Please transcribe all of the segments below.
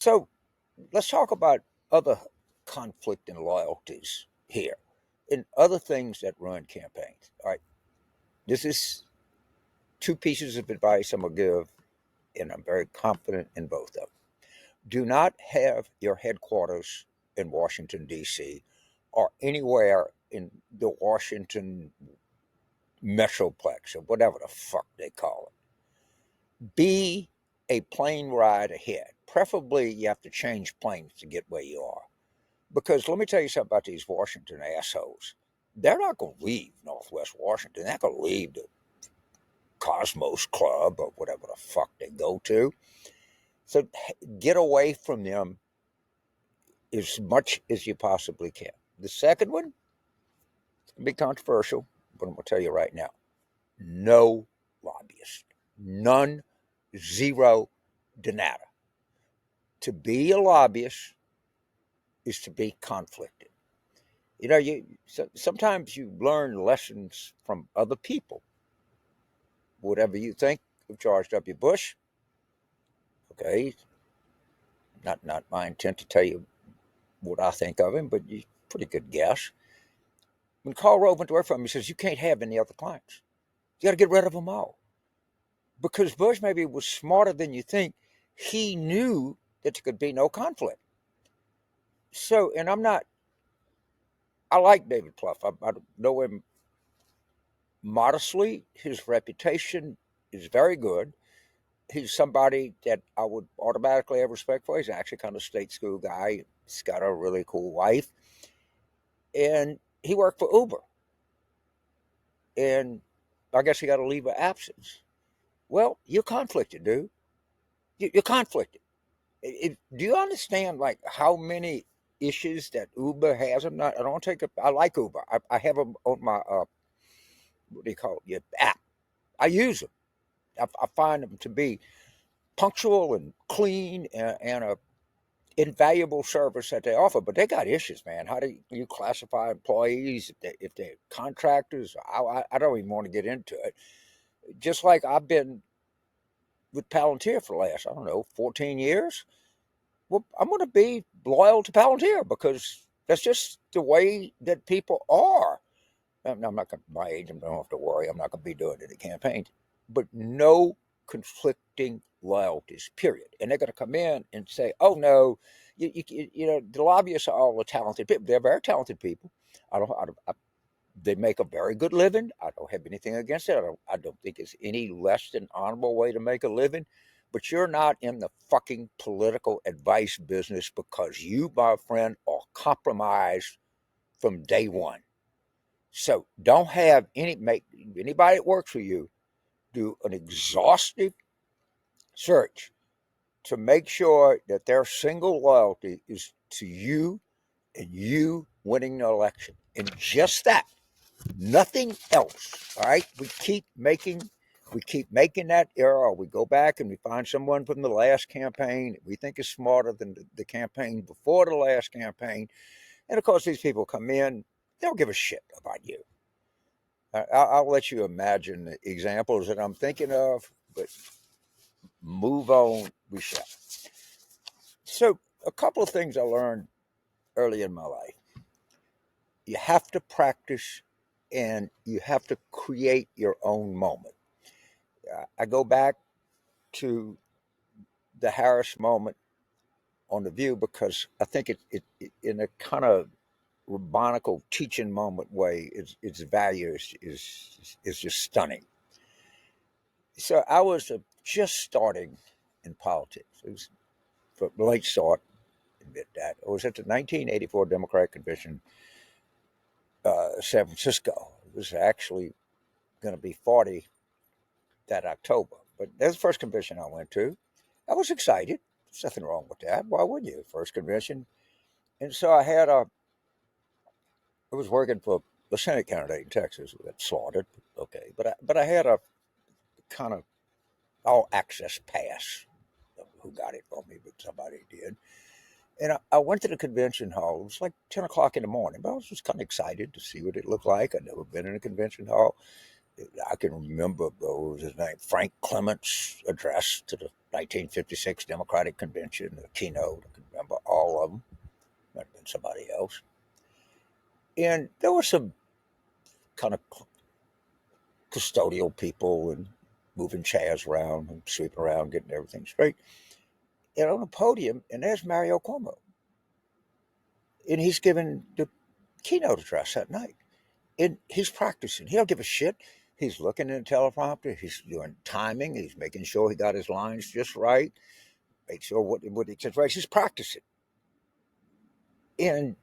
So let's talk about other conflict and loyalties here and other things that run campaigns. All right. This is two pieces of advice I'm going to give, and I'm very confident in both of them. Do not have your headquarters in Washington, D.C., or anywhere in the Washington Metroplex or whatever the fuck they call it. Be a plane ride ahead. Preferably, you have to change planes to get where you are. Because let me tell you something about these Washington assholes. They're not going to leave Northwest Washington. They're not going to leave the Cosmos Club or whatever the fuck they go to. So get away from them as much as you possibly can. The second one, it's going to be controversial, but I'm going to tell you right now. No lobbyists. None, zero, de nada. To be a lobbyist is to be conflicted. Sometimes you learn lessons from other people. Whatever you think of George W. Bush, okay, not my intent to tell you what I think of him, but you pretty good guess. When Karl Rove went to work for him, he says, you can't have any other clients. You got to get rid of them all. Because Bush maybe was smarter than you think. He knew that there could be no conflict. So, and I like David Plouffe. I know him modestly. His reputation is very good. He's somebody that I would automatically have respect for. He's actually kind of state school guy. He's got a really cool wife. And he worked for Uber. And I guess he got a leave of absence. Well, you're conflicted, dude. You're conflicted. Do you understand like how many issues that Uber has? I don't take it. I like Uber. I have them on my what do you call it? Your app. I use them. I find them to be punctual and clean and a invaluable service that they offer. But they got issues, man. How do you classify employees if they're contractors? I don't even want to get into it. Just like I've been with Palantir for the last, I don't know, 14 years. Well, I'm going to be loyal to Palantir because that's just the way that people are. I'm not going to, my agent don't have to worry. I'm not going to be doing any campaigns, but no conflicting loyalties, period. And they're going to come in and say, oh, no, the lobbyists are all the talented people. They're very talented people. They make a very good living. I don't have anything against it. I don't think it's any less than honorable way to make a living. But you're not in the fucking political advice business because you, my friend, are compromised from day one. So don't make anybody that works for you do an exhaustive search to make sure that their single loyalty is to you and you winning the election. And just that. Nothing else. All right. We keep making that error. We go back and we find someone from the last campaign we think is smarter than the campaign before the last campaign. And of course, these people come in, they don't give a shit about you. I'll let you imagine the examples that I'm thinking of, but move on, we shall. So, a couple of things I learned early in my life. You have to practice and you have to create your own moment. I go back to the Harris moment on The View because I think it in a kind of rabbinical teaching moment way, its value is just stunning. So I was just starting in politics. It was a late start, admit that. I was at the 1984 Democratic Convention, San Francisco. It was actually going to be 40 that October. But that's the first convention I went to. I was excited. There's nothing wrong with that. Why would you? First convention. And so I was working for the Senate candidate in Texas who got slaughtered. Okay. But I had a kind of all access pass. Who got it for me, but somebody did. And I went to the convention hall. It was like 10 o'clock in the morning, but I was just kind of excited to see what it looked like. I'd never been in a convention hall. I can remember, what was his name, Frank Clement's address to the 1956 Democratic Convention, the keynote. I can remember all of them. Might have been somebody else. And there were some kind of custodial people and moving chairs around and sweeping around, getting everything straight. And on the podium, and there's Mario Cuomo. And he's giving the keynote address that night. And he's practicing. He don't give a shit. He's looking at the teleprompter. He's doing timing. He's making sure he got his lines just right. Make sure what he says right. He's practicing. And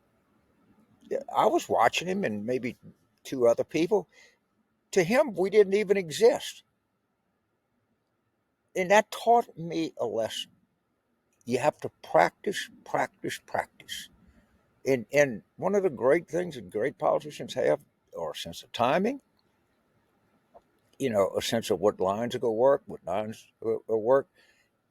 I was watching him and maybe two other people. To him, we didn't even exist. And that taught me a lesson. You have to practice, practice, practice. And one of the great things that great politicians have are a sense of timing, a sense of what lines are going to work, what lines will work.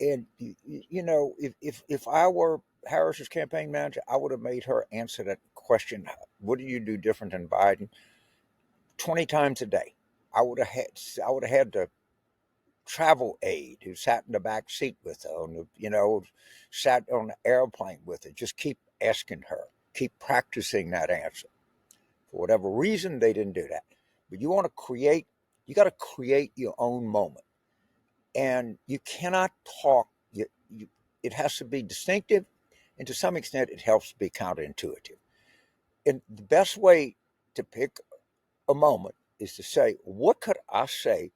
And, if I were Harris's campaign manager, I would have made her answer that question, what do you do different than Biden, 20 times a day. I would have had the travel aide who sat in the back seat with her, sat on the airplane with her. Just keep asking her, keep practicing that answer. For whatever reason, they didn't do that. But you got to create your own moment. And you cannot talk, it has to be distinctive. And to some extent, it helps to be counterintuitive. And the best way to pick a moment is to say, what could I say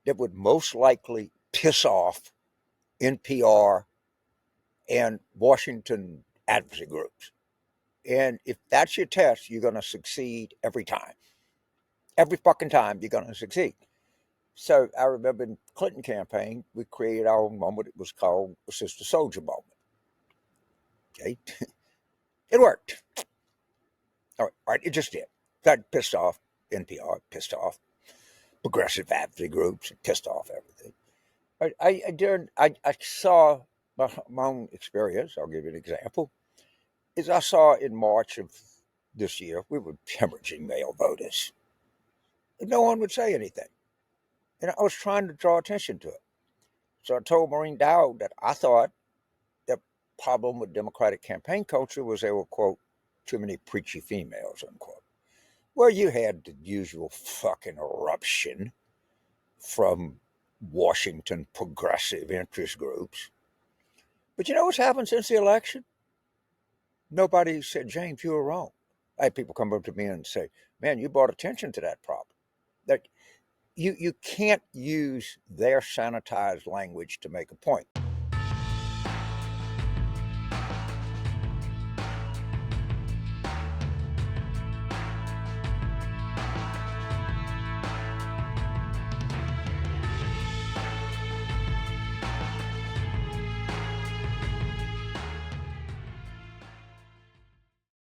that would most likely piss off NPR and Washington advocacy groups? And if that's your test, you're going to succeed every time. Every fucking time you're going to succeed. So I remember in the Clinton campaign, we created our own moment. It was called the Sister Soldier moment. Okay. It worked. All right. It just did. That pissed off NPR, pissed off progressive advocacy groups, pissed off everything. I saw my own experience. I'll give you an example. Is I saw in March of this year, we were hemorrhaging male voters. And no one would say anything. And I was trying to draw attention to it. So I told Maureen Dowd that I thought the problem with Democratic campaign culture was they were, quote, too many preachy females, unquote. Well, you had the usual fucking eruption from Washington progressive interest groups. But you know what's happened since the election? Nobody said, James, you were wrong. I had people come up to me and say, man, you brought attention to that problem. That you can't use their sanitized language to make a point.